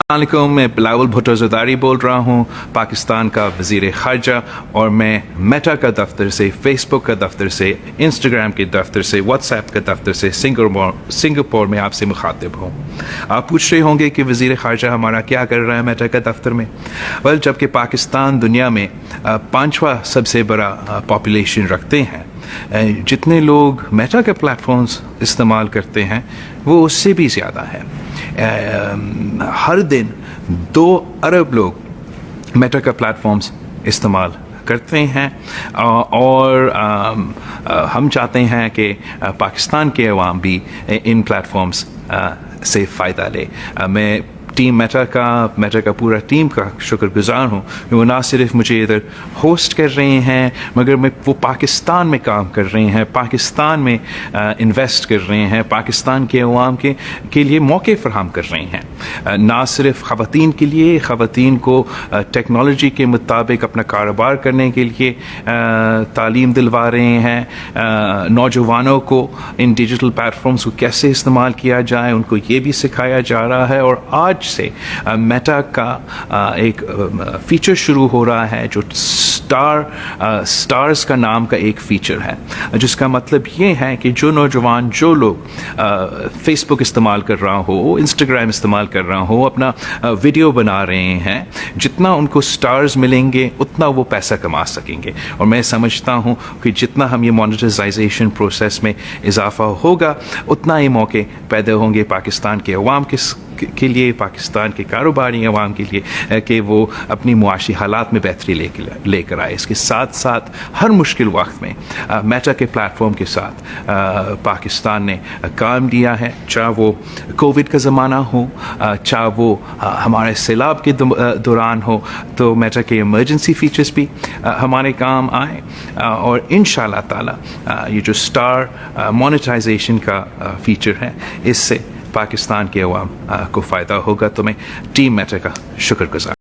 अस्सलामुअलैकुम, मैं बिलावल भुट्टो ज़रदारी बोल रहा हूँ, पाकिस्तान का वज़ीर ख़ारजा। और मैं मेटा का दफ्तर से, फेसबुक का दफ्तर से, इंस्टाग्राम के दफ्तर से, व्हाट्सएप का दफ्तर से सिंगापुर में आपसे मुखातिब हूँ। आप पूछ रहे होंगे कि वज़ीर ख़ारजा हमारा क्या कर रहा है मेटा का दफ्तर में। वेल, जबकि पाकिस्तान दुनिया में पाँचवा सबसे बड़ा पॉपुलेशन रखते हैं, जितने लोग मेटा के प्लेटफॉर्म्स इस्तेमाल करते हैं वो उससे भी ज़्यादा है। हर दिन 2 अरब लोग मेटा का प्लेटफॉर्म्स इस्तेमाल करते हैं और हम चाहते हैं कि पाकिस्तान के अवाम भी इन प्लेटफॉर्म्स से फ़ायदा ले। मैं टीम मेटा का पूरा टीम का शुक्रगुजार हूँ। वो ना सिर्फ मुझे इधर होस्ट कर रहे हैं, मगर वो पाकिस्तान में काम कर रहे हैं, पाकिस्तान में इन्वेस्ट कर रहे हैं, पाकिस्तान के अवाम के लिए मौके फराहम कर रहे हैं। ना सिर्फ ख़वातीन के लिए, ख़वातीन को टेक्नोलॉजी के मुताबिक अपना कारोबार करने के लिए तालीम दिलवा रहे हैं, नौजवानों को इन डिजिटल प्लेटफॉर्म्स को कैसे इस्तेमाल किया जाए उनको ये भी सिखाया जा रहा है। और आज से मेटा का एक फीचर शुरू हो रहा है जो स्टार्स का नाम का एक फीचर है, जिसका मतलब ये है कि जो नौजवान, जो लोग फेसबुक इस्तेमाल कर रहा हो, इंस्टाग्राम इस्तेमाल कर रहा हो, अपना वीडियो बना रहे हैं, जितना उनको स्टार्स मिलेंगे उतना वो पैसा कमा सकेंगे। और मैं समझता हूँ कि जितना हम ये मोनेटाइजेशन प्रोसेस में इजाफा होगा उतना ही मौके पैदा होंगे पाकिस्तान के अवाम के लिए, पाकिस्तान के कारोबारी अवाम के लिए, कि वो अपनी मुआशी हालात में बेहतरी लेकर आए। इसके साथ साथ हर मुश्किल वक्त में मेटा के प्लेटफॉर्म के साथ पाकिस्तान ने काम दिया है, चाहे वो कोविड का ज़माना हो, चाहे वो हमारे सैलाब के दौरान हो, तो मेटा के इमरजेंसी फीचर्स भी हमारे काम आए। और इंशाअल्लाह ताला ये जो स्टार मोनेटाइजेशन का फीचर है, इससे पाकिस्तान के अवाम को फ़ायदा होगा। तो मैं टीम मेटा का शुक्रगुजार।